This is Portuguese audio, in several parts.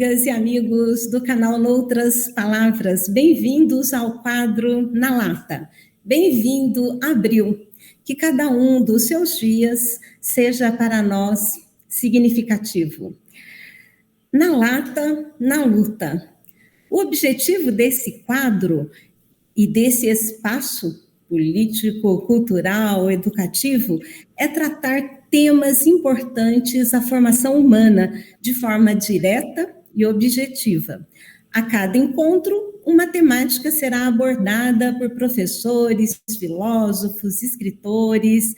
amigas e amigos do canal Noutras Palavras. Bem-vindos ao quadro Na Lata. Bem-vindo, Abril. Que cada um dos seus dias seja para nós significativo. Na lata, na luta. O objetivo desse quadro e desse espaço político, cultural, educativo é tratar temas importantes à formação humana de forma direta e objetiva. A cada encontro, uma temática será abordada por professores, filósofos, escritores,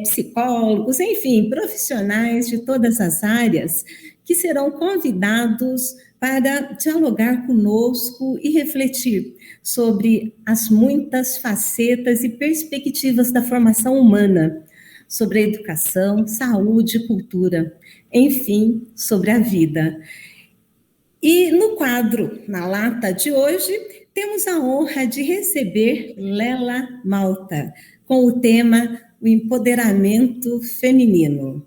psicólogos, enfim, profissionais de todas as áreas que serão convidados para dialogar conosco e refletir sobre as muitas facetas e perspectivas da formação humana, sobre a educação, saúde e cultura, enfim, sobre a vida. E no quadro Na Lata de hoje, temos a honra de receber Lela Malta, com o tema O Empoderamento Feminino.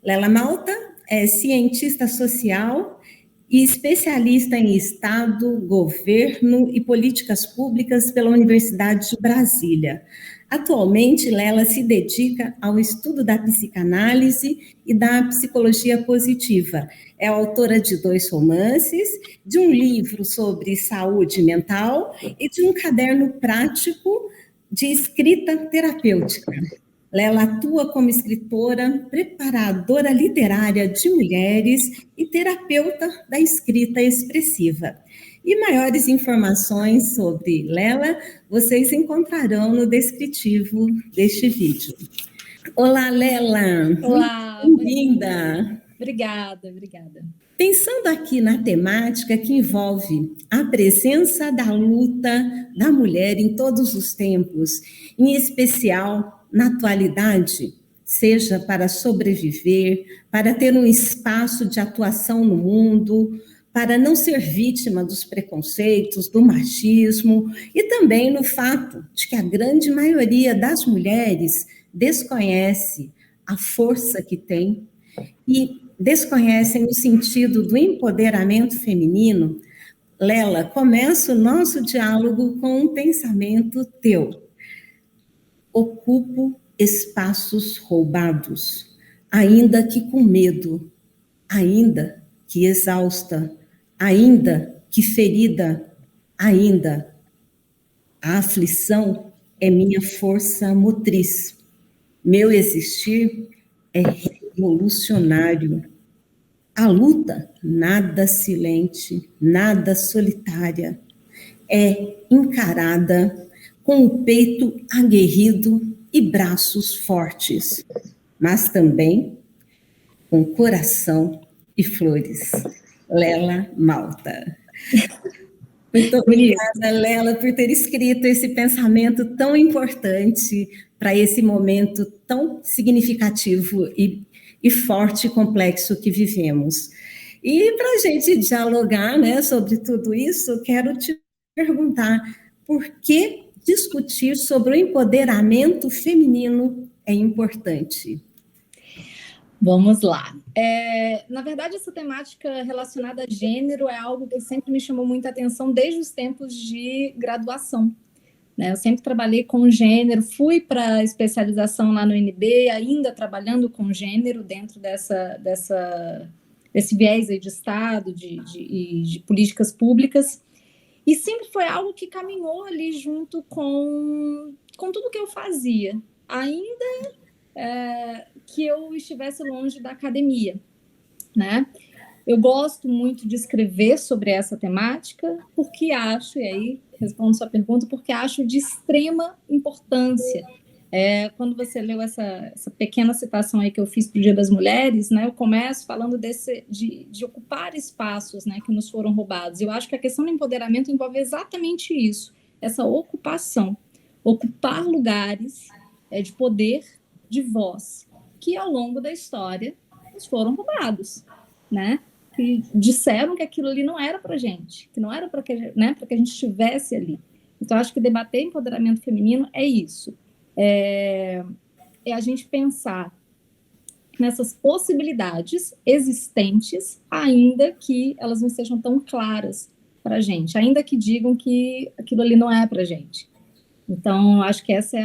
Lela Malta é cientista social e especialista em Estado, Governo e Políticas Públicas pela Universidade de Brasília. Atualmente, Lela se dedica ao estudo da psicanálise e da psicologia positiva. É autora de 2 romances, de um livro sobre saúde mental e de um caderno prático de escrita terapêutica. Lela atua como escritora, preparadora literária de mulheres e terapeuta da escrita expressiva. E maiores informações sobre Lela vocês encontrarão no descritivo deste vídeo. Olá, Lela! Olá! Bem-vinda! Obrigada. Pensando aqui na temática que envolve a presença da luta da mulher em todos os tempos, em especial na atualidade, seja para sobreviver, para ter um espaço de atuação no mundo, para não ser vítima dos preconceitos, do machismo, e também no fato de que a grande maioria das mulheres desconhece a força que tem e desconhecem o sentido do empoderamento feminino. Lela, começa o nosso diálogo com um pensamento teu. Ocupo espaços roubados, ainda que com medo, ainda que exausta, ainda que ferida, ainda. A aflição é minha força motriz. Meu existir é revolucionário. A luta, nada silente, nada solitária, é encarada com o peito aguerrido e braços fortes, mas também com coração e flores. Lela Malta. Muito obrigada, Lela, por ter escrito esse pensamento tão importante para esse momento tão significativo e forte e complexo que vivemos. E para a gente dialogar, né, sobre tudo isso, quero te perguntar por que discutir sobre o empoderamento feminino é importante. Vamos lá. Na verdade, essa temática relacionada a gênero é algo que sempre me chamou muita atenção desde os tempos de graduação. Né? Eu sempre trabalhei com gênero, fui para especialização lá no UNB, ainda trabalhando com gênero dentro desse viés aí de Estado, de políticas públicas, e sempre foi algo que caminhou ali junto com tudo que eu fazia, ainda que eu estivesse longe da academia, né? Eu gosto muito de escrever sobre essa temática, porque acho, e aí respondo sua pergunta, porque acho de extrema importância. Quando você leu essa pequena citação aí que eu fiz para o Dia das Mulheres, né, eu começo falando de ocupar espaços, né, que nos foram roubados. Eu acho que a questão do empoderamento envolve exatamente isso, essa ocupação, ocupar lugares de poder, de voz, que ao longo da história nos foram roubados, né? Que disseram que aquilo ali não era para gente, que não era para que, né, para que a gente estivesse ali. Então, acho que debater empoderamento feminino é isso. É a gente pensar nessas possibilidades existentes, ainda que elas não sejam tão claras para a gente, ainda que digam que aquilo ali não é para a gente. Então, acho que essa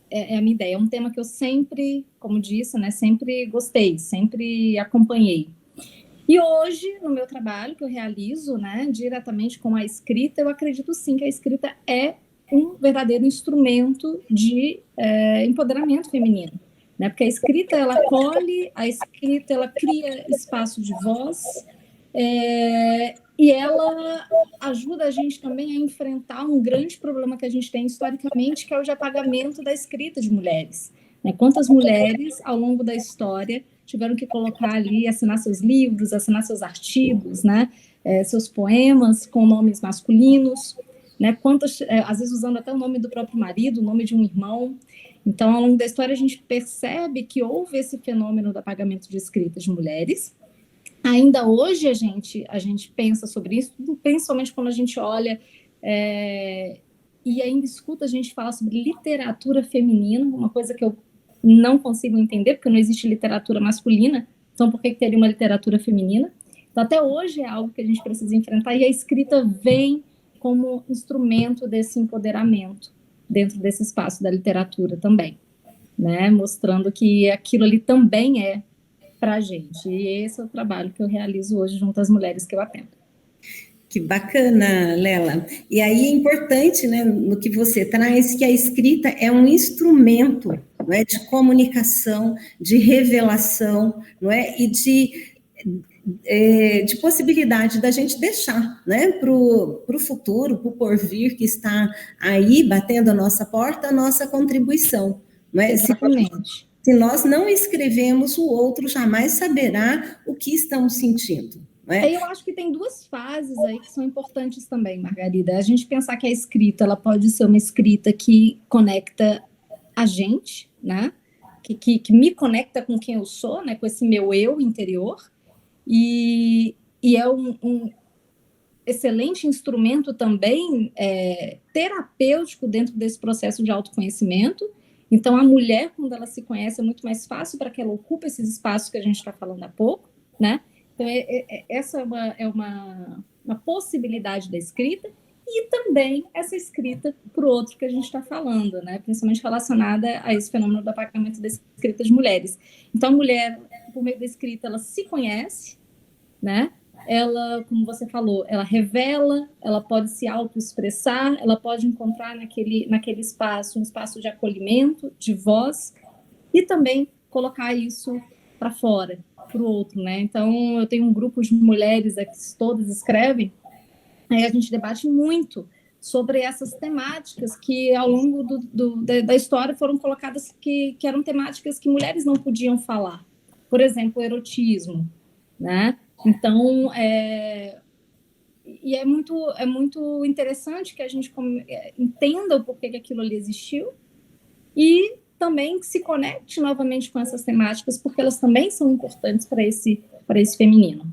é a minha ideia. É um tema que eu sempre, como disse, né, sempre gostei, sempre acompanhei. E hoje, no meu trabalho que eu realizo, né, diretamente com a escrita, eu acredito sim que a escrita é um verdadeiro instrumento de empoderamento feminino, né? Porque a escrita ela acolhe, a escrita ela cria espaço de voz, e ela ajuda a gente também a enfrentar um grande problema que a gente tem historicamente, que é o de apagamento da escrita de mulheres. Né? Quantas mulheres, ao longo da história, tiveram que colocar ali, assinar seus livros, assinar seus artigos, né? Seus poemas com nomes masculinos, né? Quantas, às vezes usando até o nome do próprio marido, o nome de um irmão. Então, ao longo da história, a gente percebe que houve esse fenômeno do apagamento de escritas de mulheres. Ainda hoje a gente pensa sobre isso, principalmente quando a gente olha e ainda escuta a gente falar sobre literatura feminina, uma coisa que eu não consigo entender, porque não existe literatura masculina, então por que teria uma literatura feminina? Então até hoje é algo que a gente precisa enfrentar, e a escrita vem como instrumento desse empoderamento dentro desse espaço da literatura também, né? Mostrando que aquilo ali também é para a gente. E esse é o trabalho que eu realizo hoje junto às mulheres que eu atendo. Que bacana, Lela. E aí é importante, né, no que você traz, que a escrita é um instrumento, não é, de comunicação, de revelação, não é, e de possibilidade da gente deixar, né, para o futuro, para o porvir que está aí batendo a nossa porta, a nossa contribuição. Não é? Exatamente. Se nós não escrevemos, o outro jamais saberá o que estamos sentindo. Eu acho que tem duas fases aí que são importantes também, Margarida. A gente pensar que a escrita ela pode ser uma escrita que conecta a gente, né? Que me conecta com quem eu sou, né? Com esse meu eu interior. E é um excelente instrumento também terapêutico dentro desse processo de autoconhecimento. Então, a mulher, quando ela se conhece, é muito mais fácil para que ela ocupe esses espaços que a gente está falando há pouco, né? Então, essa é uma possibilidade da escrita, e também essa escrita para o outro que a gente está falando, né? Principalmente relacionada a esse fenômeno do apagamento da escrita de mulheres. Então, a mulher, por meio da escrita, ela se conhece, né? Ela, como você falou, ela revela, ela pode se autoexpressar, ela pode encontrar naquele espaço um espaço de acolhimento, de voz, e também colocar isso para fora, para o outro, né? Então, eu tenho um grupo de mulheres aqui, todas escrevem, aí a gente debate muito sobre essas temáticas que, ao longo da história, foram colocadas que eram temáticas que mulheres não podiam falar. Por exemplo, o erotismo, né? Então, e é muito interessante que a gente entenda o porquê que aquilo ali existiu, e também se conecte novamente com essas temáticas, porque elas também são importantes para esse feminino.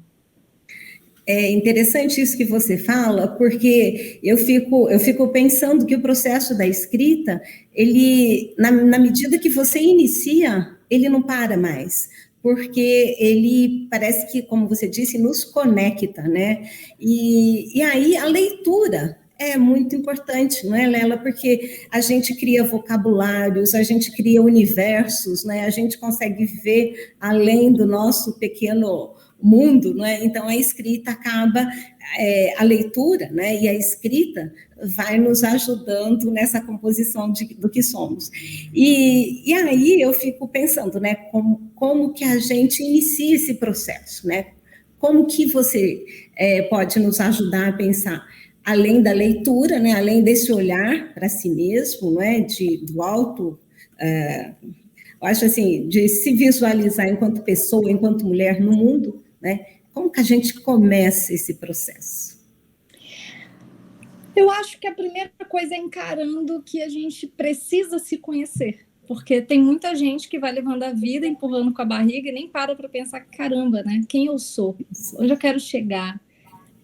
É interessante isso que você fala, porque eu fico pensando que o processo da escrita, ele, na medida que você inicia, ele não para mais, porque ele parece que, como você disse, nos conecta, né? E aí a leitura é muito importante, não é, Lela? Porque a gente cria vocabulários, a gente cria universos, né? A gente consegue ver além do nosso pequeno mundo, não é? Então a escrita acaba, a leitura, né? E a escrita vai nos ajudando nessa composição do que somos. E aí eu fico pensando, né? Como que a gente inicia esse processo, né? Como que você pode nos ajudar a pensar, além da leitura, né? Além desse olhar para si mesmo, não é? Do alto, eu acho assim, de se visualizar enquanto pessoa, enquanto mulher no mundo, né? Como que a gente começa esse processo? Eu acho que a primeira coisa é encarando que a gente precisa se conhecer, porque tem muita gente que vai levando a vida empurrando com a barriga e nem para pensar, caramba, né? Quem eu sou? Onde eu quero chegar?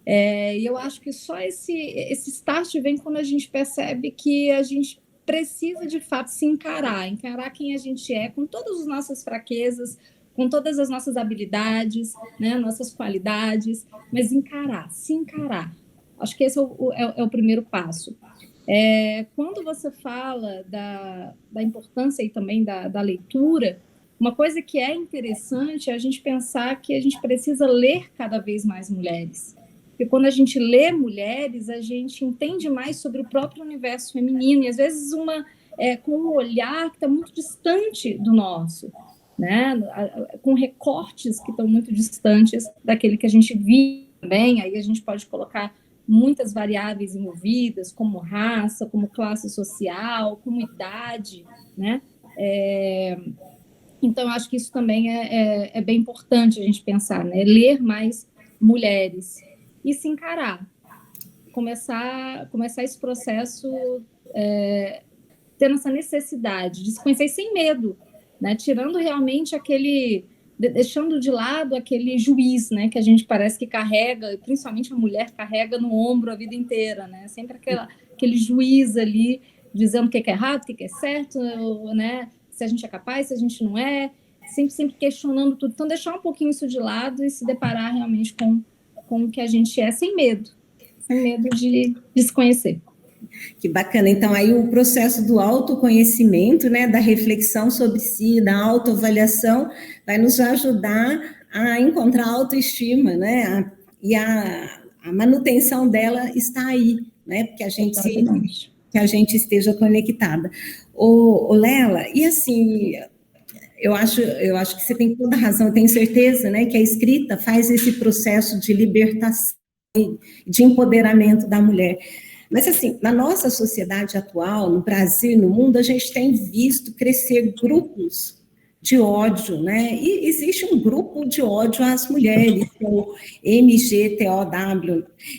E eu acho que só esse start vem quando a gente percebe que a gente precisa, de fato, se encarar quem a gente é, com todas as nossas fraquezas, com todas as nossas habilidades, né, nossas qualidades, mas se encarar. Acho que esse é o primeiro passo. Quando você fala da importância e também da leitura, uma coisa que é interessante é a gente pensar que a gente precisa ler cada vez mais mulheres. Porque quando a gente lê mulheres, a gente entende mais sobre o próprio universo feminino, e às vezes com um olhar que está muito distante do nosso, né? Com recortes que estão muito distantes daquele que a gente vive também. Aí a gente pode colocar muitas variáveis envolvidas, como raça, como classe social, como idade, né? Então, acho que isso também é bem importante a gente pensar, né? Ler mais mulheres e se encarar. Começar esse processo tendo essa necessidade de se conhecer sem medo, né? Tirando realmente deixando de lado aquele juiz, né, que a gente parece que carrega, principalmente a mulher carrega no ombro a vida inteira, né? Sempre aquele juiz ali dizendo o que é errado, o que é certo, né? Se a gente é capaz, se a gente não é, sempre questionando tudo. Então, deixar um pouquinho isso de lado e se deparar realmente com o que a gente é, sem medo de se conhecer. Que bacana. Então, aí o processo do autoconhecimento, né, da reflexão sobre si, da autoavaliação, vai nos ajudar a encontrar a autoestima, né, e a manutenção dela está aí, né, porque que a gente esteja conectada. Ô Lela, e assim, eu acho que você tem toda a razão, eu tenho certeza, né, que a escrita faz esse processo de libertação, de empoderamento da mulher. Mas, assim, na nossa sociedade atual, no Brasil e no mundo, a gente tem visto crescer grupos de ódio, né? E existe um grupo de ódio às mulheres, que é o MGTOW.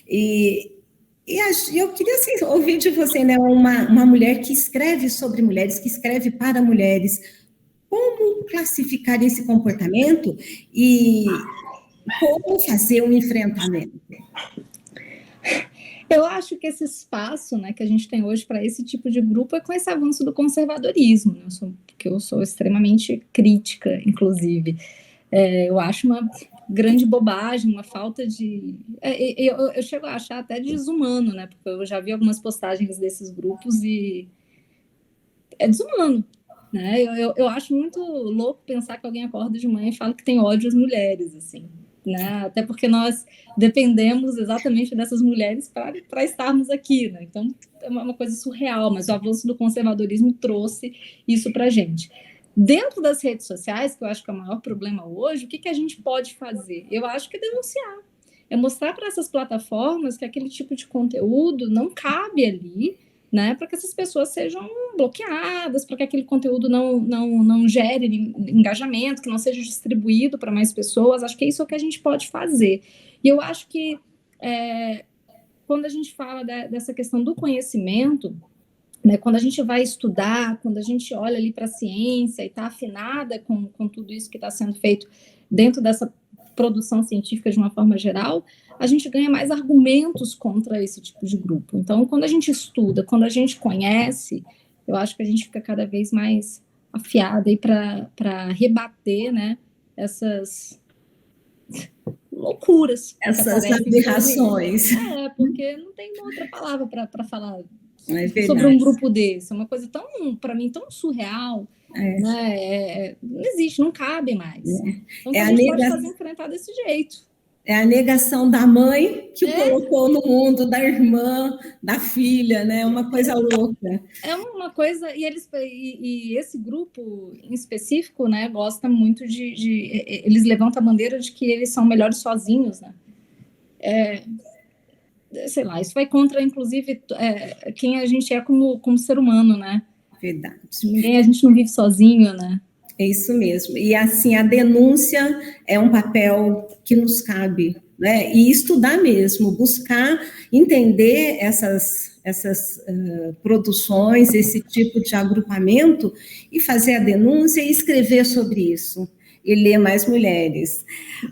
E eu queria assim, ouvir de você, né, uma mulher que escreve sobre mulheres, que escreve para mulheres. Como classificar esse comportamento e como fazer um enfrentamento? Eu acho que esse espaço, né, que a gente tem hoje para esse tipo de grupo é com esse avanço do conservadorismo, né? Porque eu sou extremamente crítica, inclusive. Eu acho uma grande bobagem, uma falta de... Eu chego a achar até desumano, né? Porque eu já vi algumas postagens desses grupos e é desumano, né? Eu acho muito louco pensar que alguém acorda de manhã e fala que tem ódio às mulheres, assim. Né? Até porque nós dependemos exatamente dessas mulheres para estarmos aqui, né? Então é uma coisa surreal, mas o avanço do conservadorismo trouxe isso para a gente. Dentro das redes sociais, que eu acho que é o maior problema hoje, o que a gente pode fazer? Eu acho que é denunciar, é mostrar para essas plataformas que aquele tipo de conteúdo não cabe ali, né, para que essas pessoas sejam bloqueadas, para que aquele conteúdo não gere engajamento, que não seja distribuído para mais pessoas. Acho que é isso que a gente pode fazer. E eu acho que quando a gente fala dessa questão do conhecimento, né, quando a gente vai estudar, quando a gente olha ali para a ciência e está afinada com tudo isso que está sendo feito dentro dessa produção científica de uma forma geral, a gente ganha mais argumentos contra esse tipo de grupo. Então, quando a gente estuda, quando a gente conhece, eu acho que a gente fica cada vez mais afiada aí para rebater, né, essas loucuras. Essas aberrações. Porque não tem uma outra palavra para falar sobre um grupo desse. É uma coisa tão, para mim, tão surreal. Né? Não existe, não cabe mais. Então, a gente pode fazer enfrentar desse jeito. É a negação da mãe que colocou no mundo, da irmã, da filha, né? Uma coisa louca. É uma coisa, e esse grupo em específico, né, gosta muito eles levantam a bandeira de que eles são melhores sozinhos, né? Sei lá, isso vai contra, inclusive, quem a gente é como ser humano, né? Verdade. A gente não vive sozinho, né? É isso mesmo. E, assim, a denúncia é um papel que nos cabe, né? E estudar mesmo, buscar entender essas produções, esse tipo de agrupamento, e fazer a denúncia e escrever sobre isso. E ler mais mulheres.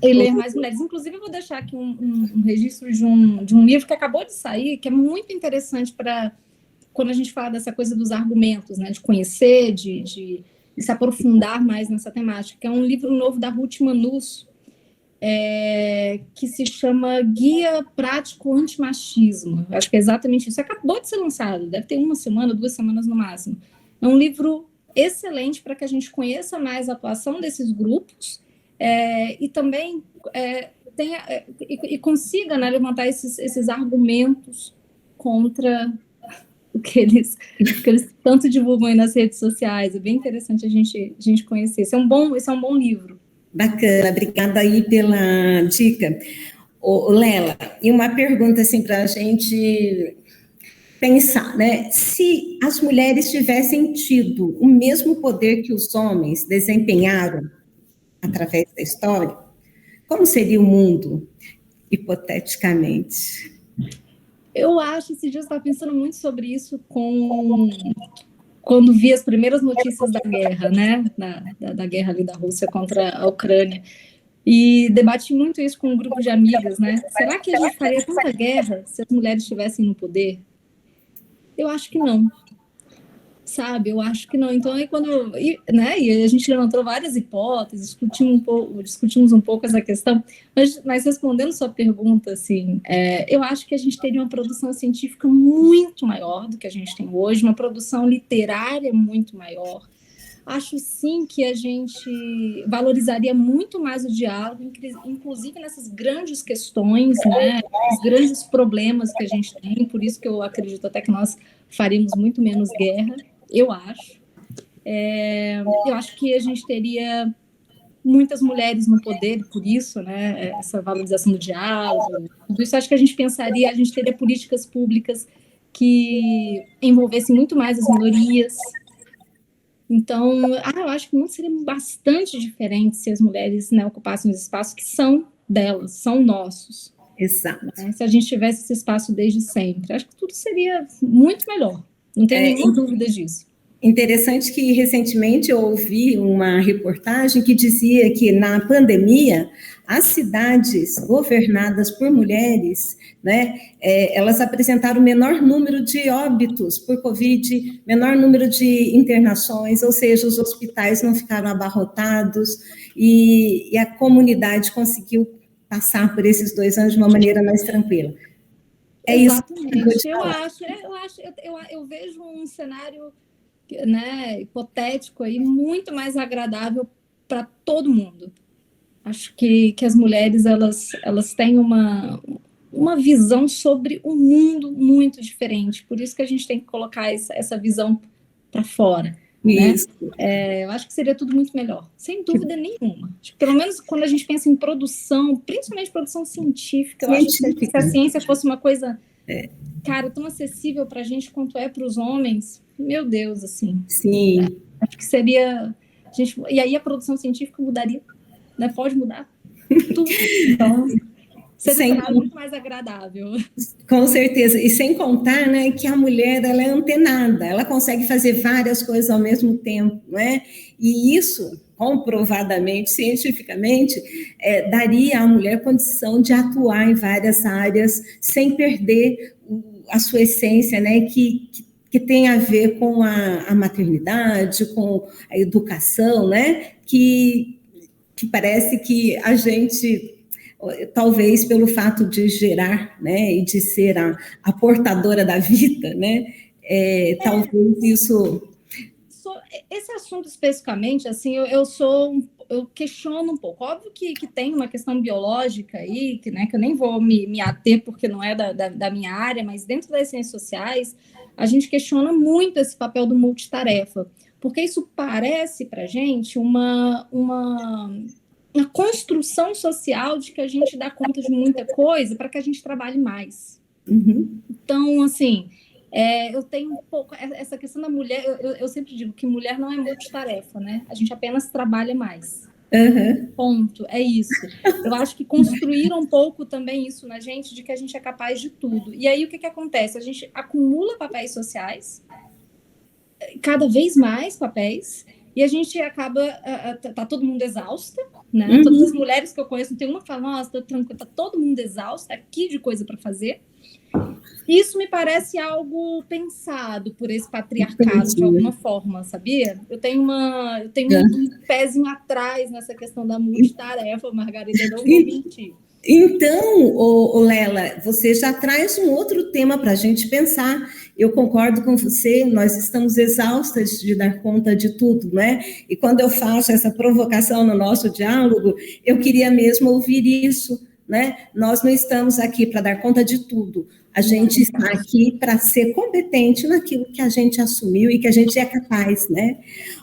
Inclusive, eu vou deixar aqui um registro de um livro que acabou de sair, que é muito interessante para quando a gente fala dessa coisa dos argumentos, né, de conhecer, de se aprofundar mais nessa temática, que é um livro novo da Ruth Manus, que se chama Guia Prático Antimachismo. Acho que é exatamente isso. Acabou de ser lançado, deve ter 1 semana, 2 semanas no máximo. É um livro excelente para que a gente conheça mais a atuação desses grupos e também consiga, né, levantar esses argumentos contra o que eles tanto divulgam aí nas redes sociais. É bem interessante a gente conhecer. Esse é um bom livro. Bacana, obrigada aí pela dica. Lela, e uma pergunta assim para a gente pensar, né? Se as mulheres tivessem tido o mesmo poder que os homens desempenharam através da história, como seria o mundo, hipoteticamente? Eu acho, esses dias eu estava pensando muito sobre isso quando vi as primeiras notícias da guerra, né? Da guerra ali da Rússia contra a Ucrânia. E debati muito isso com um grupo de amigas, né? Será que a gente faria tanta guerra se as mulheres estivessem no poder? Eu acho que não. Sabe, eu acho que não. Então, aí né, e a gente levantou várias hipóteses, discutimos um pouco essa questão, mas respondendo sua pergunta, assim, eu acho que a gente teria uma produção científica muito maior do que a gente tem hoje, uma produção literária muito maior. Acho, sim, que a gente valorizaria muito mais o diálogo, inclusive nessas grandes questões, né, os grandes problemas que a gente tem, por isso que eu acredito até que nós faríamos muito menos guerra, eu acho. Eu acho que a gente teria muitas mulheres no poder, por isso, né, essa valorização do diálogo, tudo isso. Acho que a gente teria políticas públicas que envolvessem muito mais as minorias. Então, eu acho que não seria bastante diferente se as mulheres, né, ocupassem os espaços que são delas, são nossos. Exato. Né? Se a gente tivesse esse espaço desde sempre, acho que tudo seria muito melhor. Não tenho nenhuma dúvida disso. Interessante que recentemente eu ouvi uma reportagem que dizia que na pandemia as cidades governadas por mulheres, né, elas apresentaram menor número de óbitos por Covid, menor número de internações, ou seja, os hospitais não ficaram abarrotados e a comunidade conseguiu passar por esses 2 anos de uma maneira mais tranquila. Exatamente. Eu vejo um cenário, né, hipotético aí, muito mais agradável para todo mundo. Acho que as mulheres elas têm uma visão sobre o mundo muito diferente, por isso que a gente tem que colocar essa visão para fora. Isso. Né? Eu acho que seria tudo muito melhor, sem dúvida nenhuma. Acho que, pelo menos quando a gente pensa em produção, principalmente produção científica, eu acho que se a ciência fosse uma coisa, cara, tão acessível para a gente quanto é para os homens, meu Deus, assim. Sim. Acho que seria... e aí a produção científica mudaria, né? Pode mudar tudo. Então, seria muito mais agradável. Com certeza. E sem contar, né, que a mulher, ela é antenada, ela consegue fazer várias coisas ao mesmo tempo, né? E isso, comprovadamente, cientificamente, daria à mulher condição de atuar em várias áreas sem perder a sua essência, né, que tem a ver com a maternidade, com a educação, né, que parece que a gente, talvez pelo fato de gerar, né, e de ser a portadora da vida, né, talvez isso... Esse assunto especificamente, assim, eu questiono um pouco. Óbvio que tem uma questão biológica aí, que eu nem vou me ater porque não é da minha área, mas dentro das ciências sociais, a gente questiona muito esse papel do multitarefa, porque isso parece para a gente uma construção social de que a gente dá conta de muita coisa para que a gente trabalhe mais. Uhum. Então, assim... eu tenho um pouco essa questão da mulher, eu sempre digo que mulher não é multitarefa, né? A gente apenas trabalha mais. Uhum. Ponto, é isso. Eu acho que construíram um pouco também isso na gente, de que a gente é capaz de tudo. E aí o que acontece? A gente acumula papéis sociais, cada vez mais papéis, e a gente acaba, tá todo mundo exausta, né? Uhum. Todas as mulheres que eu conheço, tem uma que fala, nossa, tô tranquila, tá todo mundo exausto, aqui de coisa para fazer. Isso me parece algo pensado por esse patriarcado, de alguma forma, sabia? Eu tenho um pezinho atrás nessa questão da multitarefa, Margarida, não vou mentir. Então, Lela, você já traz um outro tema para a gente pensar. Eu concordo com você, nós estamos exaustas de dar conta de tudo, né? E quando eu faço essa provocação no nosso diálogo, eu queria mesmo ouvir isso, né? Nós não estamos aqui para dar conta de tudo. A gente está aqui para ser competente naquilo que a gente assumiu e que a gente é capaz, né?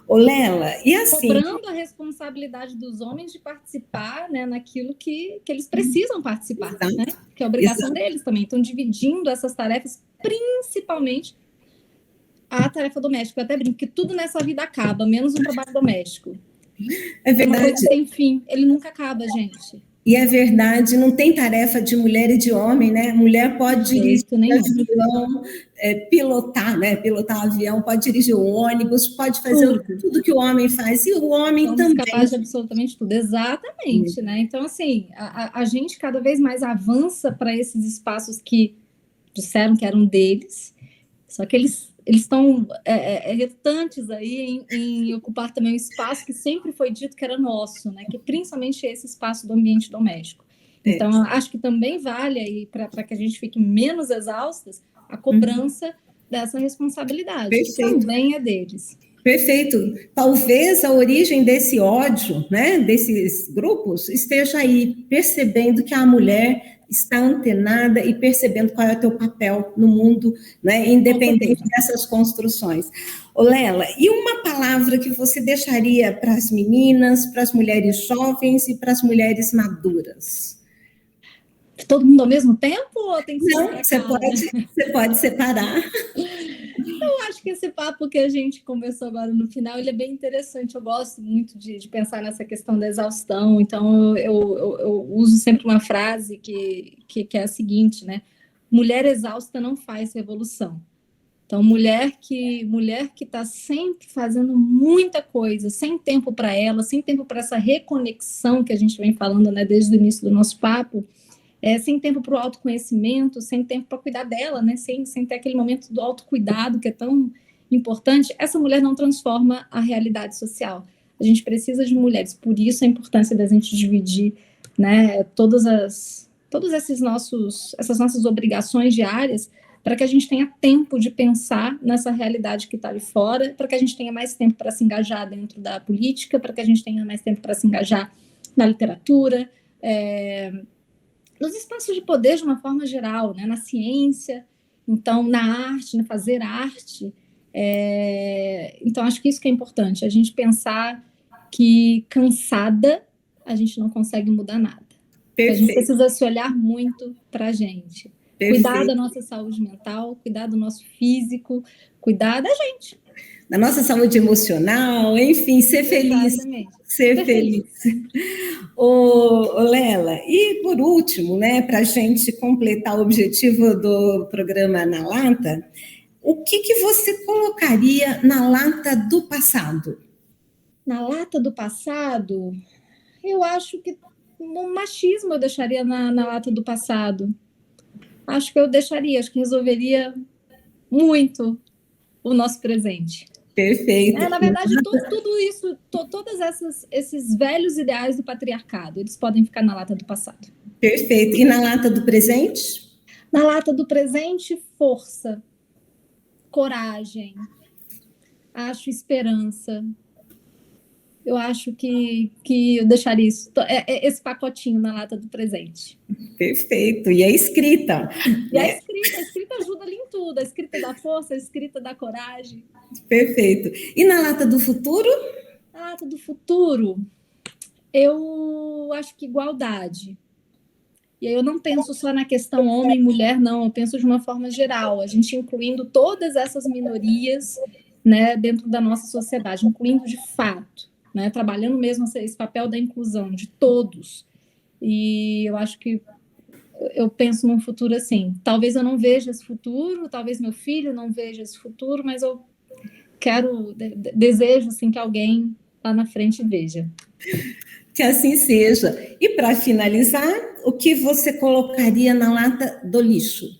Lela, e assim... Cobrando a responsabilidade dos homens de participar, né, naquilo que eles precisam participar, né? Que é a obrigação deles também. Então, dividindo essas tarefas, principalmente a tarefa doméstica. Eu até brinco que tudo nessa vida acaba, menos o trabalho doméstico. É verdade. É uma coisa sem fim. Ele nunca acaba, gente. E é verdade, não tem tarefa de mulher e de homem, né? Mulher pode dirigir avião, pilotar, né? Pilotar avião, pode dirigir o ônibus, pode fazer tudo que o homem faz. E o homem somos também. capazes de absolutamente tudo. Exatamente, né? Então, assim, a gente cada vez mais avança para esses espaços que disseram que eram deles, só que eles estão relutantes aí em ocupar também um espaço que sempre foi dito que era nosso, né? Que principalmente esse espaço do ambiente doméstico. Então, acho que também vale aí para que a gente fique menos exaustas a cobrança dessa responsabilidade, Perfeito. que também é deles. Perfeito. Talvez a origem desse ódio, né, desses grupos, esteja aí, percebendo que a mulher está antenada e percebendo qual é o teu papel no mundo, né, independente dessas construções. Lela, e uma palavra que você deixaria para as meninas, para as mulheres jovens e para as mulheres maduras? Todo mundo ao mesmo tempo ou tem que ser? Não, você pode separar. Eu acho que esse papo que a gente conversou agora no final, ele é bem interessante. Eu gosto muito de pensar nessa questão da exaustão. Então, eu uso sempre uma frase que é a seguinte, né? Mulher exausta não faz revolução. Então, mulher que está sempre fazendo muita coisa, sem tempo para ela, sem tempo para essa reconexão que a gente vem falando, né, desde o início do nosso papo, sem tempo para o autoconhecimento, sem tempo para cuidar dela, né? Sem ter aquele momento do autocuidado que é tão importante, essa mulher não transforma a realidade social. A gente precisa de mulheres, por isso a importância da gente dividir, né, essas nossas obrigações diárias, para que a gente tenha tempo de pensar nessa realidade que está ali fora, para que a gente tenha mais tempo para se engajar dentro da política, para que a gente tenha mais tempo para se engajar na literatura, nos espaços de poder de uma forma geral, né? Na ciência, então na arte, no fazer arte. Então, acho que isso que é importante, a gente pensar que cansada a gente não consegue mudar nada. A gente precisa se olhar muito para a gente. Cuidar da nossa saúde mental, cuidar do nosso físico, cuidar da gente. Da nossa saúde emocional, enfim, ser feliz. Exatamente. Ser feliz. Ô, Lela, e por último, né, para a gente completar o objetivo do programa Na Lata, o que você colocaria na lata do passado? Na lata do passado, eu acho que o machismo eu deixaria na lata do passado. Acho que que resolveria muito o nosso presente. Perfeito. Na verdade, tudo isso, todos esses velhos ideais do patriarcado, eles podem ficar na lata do passado. Perfeito. E na lata do presente? Na lata do presente, força, coragem, acho esperança. Eu acho que eu deixaria isso, esse pacotinho na lata do presente. Perfeito. E a escrita? E a escrita ajuda ali em tudo. A escrita dá força, a escrita dá coragem. Perfeito. E na lata do futuro? Na lata do futuro, eu acho que igualdade. E aí eu não penso só na questão homem e mulher, não. Eu penso de uma forma geral. A gente incluindo todas essas minorias, né, dentro da nossa sociedade, incluindo de fato, né, trabalhando mesmo esse papel da inclusão de todos. E eu acho que eu penso num futuro assim. Talvez eu não veja esse futuro, talvez meu filho não veja esse futuro, mas eu desejo assim, que alguém lá na frente veja. Que assim seja. E para finalizar, o que você colocaria na lata do lixo?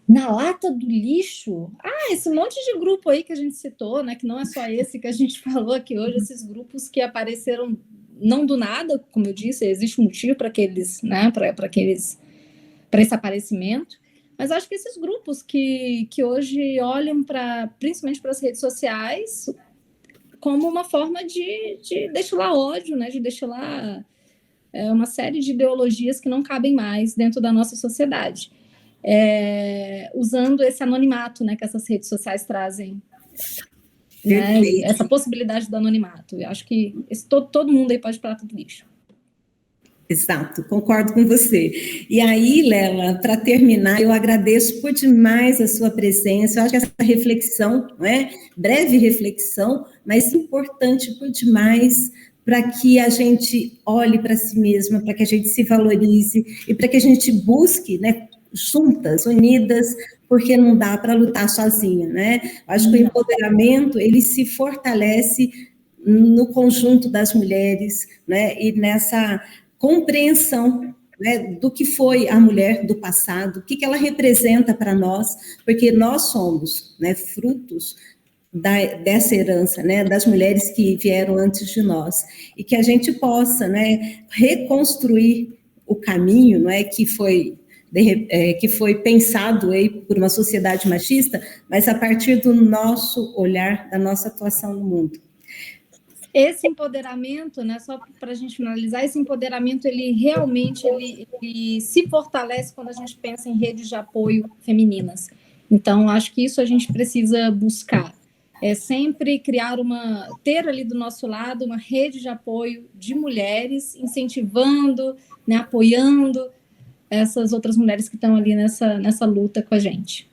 Na lata do lixo? Esse monte de grupo aí que a gente citou, né? Que não é só esse que a gente falou aqui hoje, esses grupos que apareceram não do nada, como eu disse, existe um motivo para aqueles, né? Para esse aparecimento. Mas acho que esses grupos que hoje olham principalmente para as redes sociais como uma forma de destilar ódio, né? De destilar uma série de ideologias que não cabem mais dentro da nossa sociedade. Usando esse anonimato, né, que essas redes sociais trazem, né, essa possibilidade do anonimato. Eu acho que todo mundo aí pode ir para tudo lixo. Exato, concordo com você. E aí, Lela, para terminar, eu agradeço por demais a sua presença. Eu acho que essa reflexão, né, breve reflexão, mas importante por demais, para que a gente olhe para si mesma, para que a gente se valorize e para que a gente busque, né, juntas, unidas, porque não dá para lutar sozinha, né? Acho que o empoderamento, ele se fortalece no conjunto das mulheres, né? E nessa compreensão, né, do que foi a mulher do passado, o que ela representa para nós, porque nós somos, né, frutos dessa herança, né, das mulheres que vieram antes de nós, e que a gente possa, né, reconstruir o caminho, não é, que foi pensado aí por uma sociedade machista, mas a partir do nosso olhar, da nossa atuação no mundo. Esse empoderamento, né, só para a gente finalizar, esse empoderamento, ele realmente ele se fortalece quando a gente pensa em redes de apoio femininas. Então, acho que isso a gente precisa buscar. Sempre ter ali do nosso lado uma rede de apoio de mulheres, incentivando, né, apoiando essas outras mulheres que estão ali nessa luta com a gente.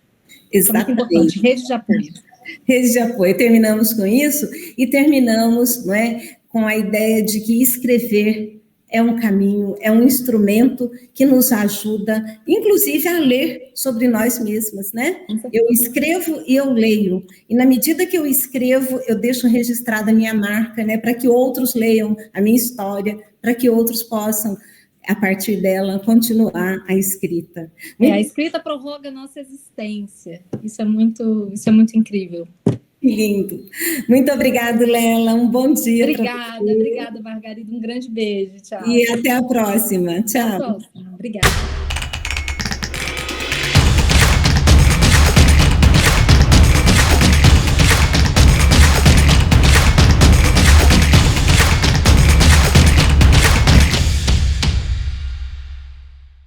Exatamente. É muito importante, rede de apoio. Rede de apoio. Terminamos com isso e terminamos, não é, com a ideia de que escrever é um caminho, é um instrumento que nos ajuda, inclusive, a ler sobre nós mesmas, né? Eu escrevo e eu leio. E na medida que eu escrevo, eu deixo registrada a minha marca, né? Para que outros leiam a minha história, para que outros possam, a partir dela, continuar a escrita. A escrita prorroga a nossa existência. Isso é muito incrível. Lindo. Muito obrigada, Lela. Um bom dia. Obrigada, Margarida. Um grande beijo. Tchau. E até a próxima. Tchau. Até a próxima. Obrigada.